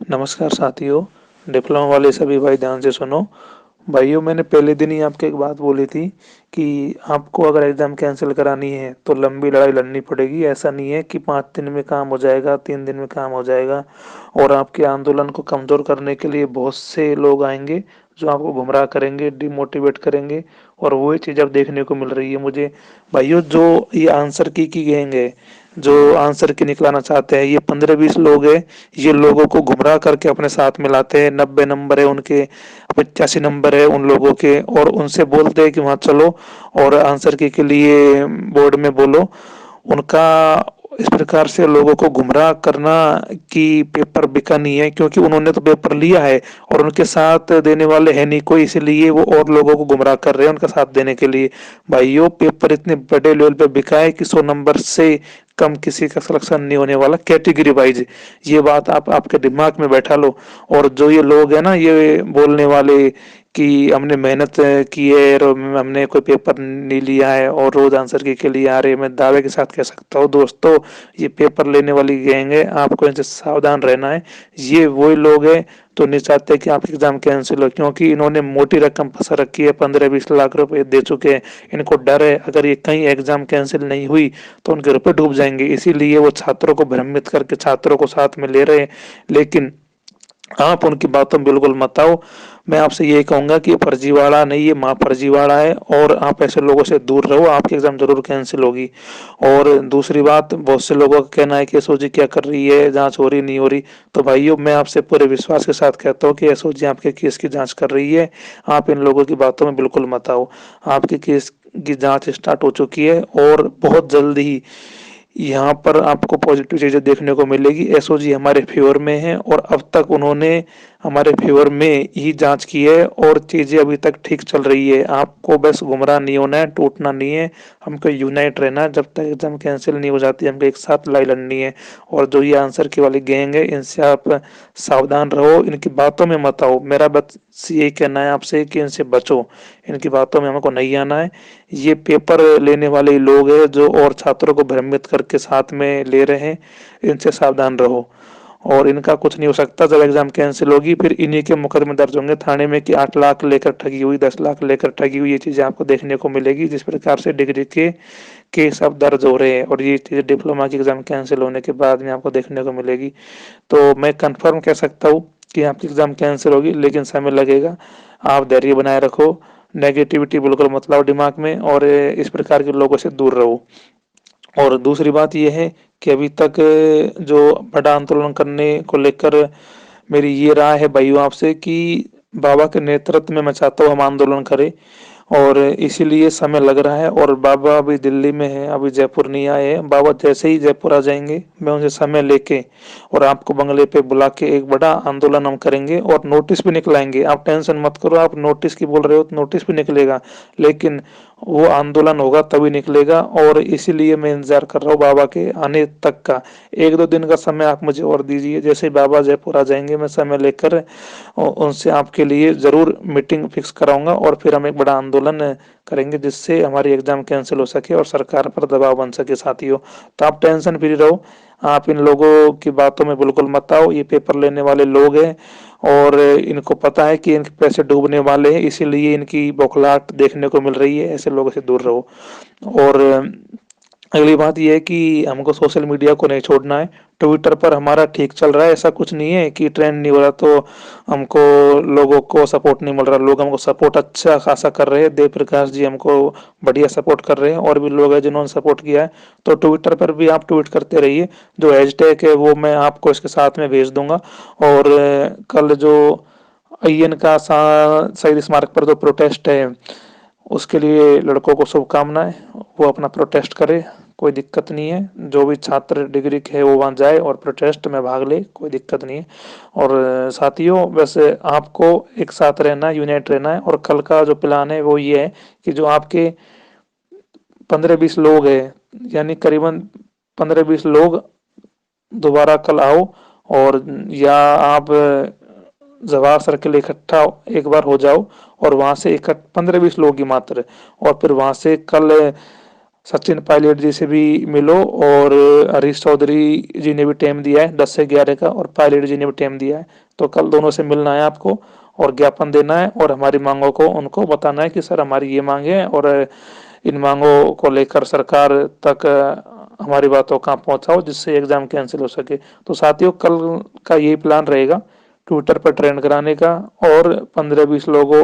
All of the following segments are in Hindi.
नमस्कार साथियों, डिप्लोमा वाले सभी भाई ध्यान से सुनो। भाइयों, मैंने पहले दिन ही आपको एक बात बोली थी कि आपको अगर एग्ज़ाम कैंसिल करानी है तो लंबी लड़ाई लड़नी पड़ेगी। ऐसा नहीं है कि 5 दिन में काम हो जाएगा, 3 दिन में काम हो जाएगा। और आपके आंदोलन को कमज़ोर करने के लिए बहुत से लोग आएँगे जो आपको गुमराह करेंगे, डिमोटिवेट करेंगे। और वही चीज़ अब देखने को मिल रही है मुझे। भाइयों, जो ये आंसर की गैंग है, जो आंसर की निकलाना चाहते हैं, ये 15-20 लोग हैं। ये लोगों को गुमराह करके अपने साथ मिलाते हैं। 90 नंबर है उनके, 85 नंबर है उन लोगों के, और उनसे बोलते हैं कि वहाँ चलो और आंसर की के लिए बोर्ड में बोलो। उनका इस प्रकार से लोगों को गुमराह करना कि पेपर बिका नहीं है, क्योंकि उन्होंने तो पेपर लिया है और उनके साथ देने वाले हैं नहीं कोई, इसलिए वो और लोगों को गुमराह कर रहे हैं उनका साथ देने के लिए। भाइयों, पेपर इतने बड़े लेवल पे बिका है कि 100 नंबर से कम किसी का सिलेक्शन नहीं होने वाला, कैटेगरी वाइज। ये बात आप आपके दिमाग में बैठा लो। और जो ये लोग हैं ना, ये बोलने वाले कि हमने मेहनत की है और हमने कोई पेपर नहीं लिया है और रोज आंसर की के लिए आ रहे हैं, मैं दावे के साथ कह सकता हूँ दोस्तों, ये पेपर लेने वाली गैंग है। आपको इनसे सावधान रहना है। ये वही लोग हैं तो नहीं चाहते कि आपकी एग्जाम कैंसिल हो, क्योंकि इन्होंने मोटी रकम फंसा रखी है, 15-20 लाख रुपए दे चुके हैं। इनको डर है अगर ये कहीं एग्जाम कैंसिल नहीं हुई तो उनके रुपए डूब जाएंगे, इसीलिए वो छात्रों को भ्रमित करके छात्रों को साथ में ले रहे हैं। लेकिन आप उनकी बातों में बिल्कुल मत आओ। मैं आपसे यही कहूंगा कि फर्जीवाड़ा नहीं, ये माँ फर्जीवाड़ा है, और आप ऐसे लोगों से दूर रहो, आपकी एग्जाम जरूर कैंसिल होगी। और दूसरी बात, बहुत से लोगों का कहना है कि एसओजी क्या कर रही है, जांच हो रही नहीं हो रही। तो भाइयों, मैं आपसे पूरे विश्वास के साथ कहता हूँ कि एसओजी आपके केस की जांच कर रही है। आप इन लोगों की बातों में बिल्कुल मत आओ। आपके केस की जांच स्टार्ट हो चुकी है और बहुत जल्द ही यहाँ पर आपको पॉजिटिव चीजें देखने को मिलेगी। एसओजी हमारे फेवर में है और अब तक उन्होंने हमारे फेवर में ही जांच की है और चीजें अभी तक ठीक चल रही है। आपको बस गुमराह नहीं होना है, टूटना नहीं है। हमको यूनाइट रहना है। जब तक एग्जाम कैंसिल नहीं हो जाती, हमको एक साथ लड़ाई लड़नी है। और जो ये आंसर की वाली गैंग है, इनसे आप सावधान रहो, इनकी बातों में मत आओ। मेरा बस यही कहना है आपसे कि इनसे बचो, इनकी बातों में हमको नहीं आना है। ये पेपर लेने वाले लोग हैं जो और छात्रों को भ्रमित करके साथ में ले रहे हैं। इनसे सावधान रहो। और इनका कुछ नहीं हो सकता। जब एग्जाम कैंसिल होगी फिर इन्हीं के मुकदमे दर्ज होंगे थाने में कि 8 लाख लेकर ठगी हुई, 10 लाख लेकर ठगी हुई। ये चीजें आपको देखने को मिलेगी जिस प्रकार से डिग्री के केस अब दर्ज हो रहे हैं, और ये चीजें डिप्लोमा की एग्जाम कैंसिल होने के बाद में आपको देखने को मिलेगी। तो मैं कंफर्म कह सकता हूँ कि आपकी एग्जाम कैंसिल होगी, लेकिन समय लगेगा। आप धैर्य बनाए रखो, नेगेटिविटी बिल्कुल मत लाओ दिमाग में, और इस प्रकार के लोगों से दूर रहो। और दूसरी बात यह है कि अभी तक जो बड़ा आंदोलन करने को लेकर मेरी ये राय है भाइयों आपसे कि बाबा के नेतृत्व में मैं चाहता हूँ हम आंदोलन करें, और इसीलिए समय लग रहा है। और बाबा अभी दिल्ली में है, अभी जयपुर नहीं आए हैं। बाबा जैसे ही जयपुर आ जाएंगे, मैं उनसे समय लेके और आपको बंगले पे बुला के एक बड़ा आंदोलन हम करेंगे और नोटिस भी निकलाएंगे। आप टेंशन मत करो, आप नोटिस की बोल रहे हो तो नोटिस भी निकलेगा, लेकिन वो आंदोलन होगा तभी निकलेगा। और इसीलिए मैं इंतजार कर रहा हूँ बाबा के आने तक का। 1-2 दिन का समय आप मुझे और दीजिए, जैसे ही बाबा जयपुर आ जाएंगे मैं समय लेकर उनसे आपके लिए जरूर मीटिंग फिक्स कराऊंगा, और फिर हम एक बड़ा आंदोलन करेंगे जिससे हमारी एग्जाम कैंसिल हो सके और सरकार पर दबाव बन सके साथियों। तो आप टेंशन फ्री रहो, आप इन लोगों की बातों में बिल्कुल मत आओ। ये पेपर लेने वाले लोग हैं और इनको पता है कि इनके पैसे डूबने वाले हैं, इसीलिए इनकी बौखलाहट देखने को मिल रही है। ऐसे लोगों से दूर रहो। और अगली बात यह है कि हमको सोशल मीडिया को नहीं छोड़ना है। ट्विटर पर हमारा ठीक चल रहा है, ऐसा कुछ नहीं है कि ट्रेंड नहीं हो रहा तो हमको लोगों को सपोर्ट नहीं मिल रहा। लोग हमको सपोर्ट अच्छा खासा कर रहे हैं। देव प्रकाश जी हमको बढ़िया सपोर्ट कर रहे हैं, और भी लोग हैं जिन्होंने सपोर्ट किया है। तो ट्विटर पर भी आप ट्वीट करते रहिए। जो हैशटैग है वो मैं आपको इसके साथ में भेज दूंगा। और कल जो अय्यन का शहीद स्मारक पर जो प्रोटेस्ट है, उसके लिए लड़कों को शुभकामनाएं। वो अपना प्रोटेस्ट करे, कोई दिक्कत नहीं है। जो भी छात्र डिग्री के है वो वहाँ जाए और प्रोटेस्ट में भाग ले, कोई दिक्कत नहीं है। और साथियों, वैसे आपको एक साथ रहना है, यूनाइट रहना है। और कल का जो प्लान है वो ये है कि जो आपके 15-20 लोग हैं, यानी करीबन 15-20 लोग दोबारा कल आओ। और या आप जवाहर सर्किल इकट्ठा एक बार हो जाओ, और वहां से 15-20 लोग ही मात्र, और फिर वहां से कल सचिन पायलट जी से भी मिलो, और हरीश चौधरी जी ने भी टाइम दिया है 10 से 11 का, और पायलट जी ने भी टाइम दिया है। तो कल दोनों से मिलना है आपको, और ज्ञापन देना है, और हमारी मांगों को उनको बताना है कि सर हमारी ये मांगे हैं, और इन मांगों को लेकर सरकार तक हमारी बातों को पहुंचाओ, जिससे एग्जाम कैंसिल हो सके। तो साथियों, कल का यही प्लान रहेगा, ट्विटर पर ट्रेंड कराने का, और 15-20 लोगों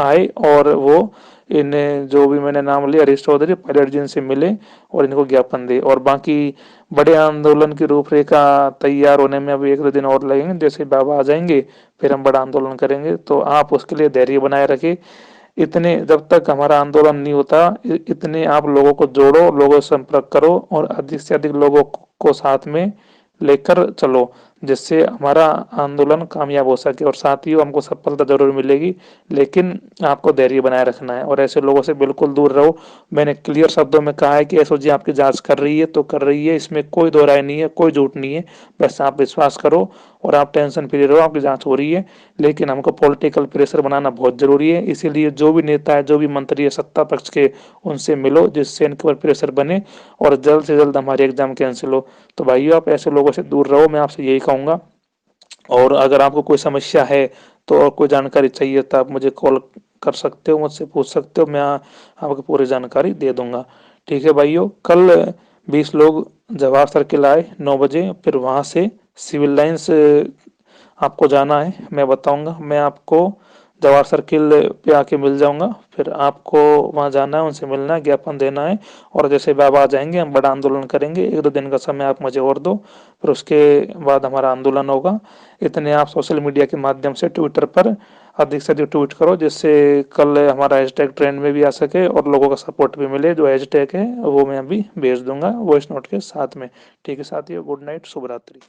आए और वो इन जो भी मैंने नाम लिया, हरीश चौधरी, पायलट जी से मिले और इनको ज्ञापन दे। और बाकी बड़े आंदोलन की रूपरेखा तैयार होने में अभी 1-2 दिन और लगेंगे, जैसे बाबा आ जाएंगे फिर हम बड़ा आंदोलन करेंगे। तो आप उसके लिए धैर्य बनाए रखें। इतने जब तक हमारा आंदोलन नहीं होता, इतने आप लोगों को जोड़ो, लोगों से संपर्क करो, और अधिक से अधिक लोगों को साथ में लेकर चलो, जिससे हमारा आंदोलन कामयाब हो सके। और साथ ही हमको सफलता जरूर मिलेगी, लेकिन आपको धैर्य बनाए रखना है और ऐसे लोगों से बिल्कुल दूर रहो। मैंने क्लियर शब्दों में कहा है कि एसओजी आपकी जांच कर रही है तो कर रही है, इसमें कोई दो राय नहीं है, कोई झूठ नहीं है। बस आप विश्वास करो और आप टेंशन फ्री रहो, आपकी जांच हो रही है। लेकिन हमको पॉलिटिकल प्रेशर बनाना बहुत जरूरी है, इसीलिए जो भी नेता है, जो भी मंत्री है सत्ता पक्ष के, उनसे मिलो, जिससे इनके ऊपर प्रेशर बने और जल्द से जल्द हमारी एग्जाम कैंसिल हो। तो भाइयों, आप ऐसे लोगों से दूर रहो, मैं आपसे यही कहूंगा। और अगर आपको कोई समस्या है तो, और कोई जानकारी चाहिए तो आप मुझे कॉल कर सकते हो, मुझसे पूछ सकते हो, मैं आपको पूरी जानकारी दे दूंगा। ठीक है भाइयों, कल 20 लोग जवाहर सर्किल आए 9 बजे, फिर वहां से सिविल लाइन्स आपको जाना है, मैं बताऊंगा। मैं आपको जवाहर सर्किल पे आके मिल जाऊंगा, फिर आपको वहां जाना है, उनसे मिलना है, ज्ञापन देना है। और जैसे बाबा आ जाएंगे हम बड़ा आंदोलन करेंगे। 1-2 दिन का समय आप मुझे और दो, फिर उसके बाद हमारा आंदोलन होगा। इतने आप सोशल मीडिया के माध्यम से ट्विटर पर अधिक से अधिक ट्वीट करो, जिससे कल हमारा हैशटैग ट्रेंड में भी आ सके और लोगों का सपोर्ट भी मिले। जो हैशटैग है वो मैं अभी भेज दूंगा वॉइस नोट के साथ में। ठीक है साथियों, गुड नाइट, शुभ रात्रि।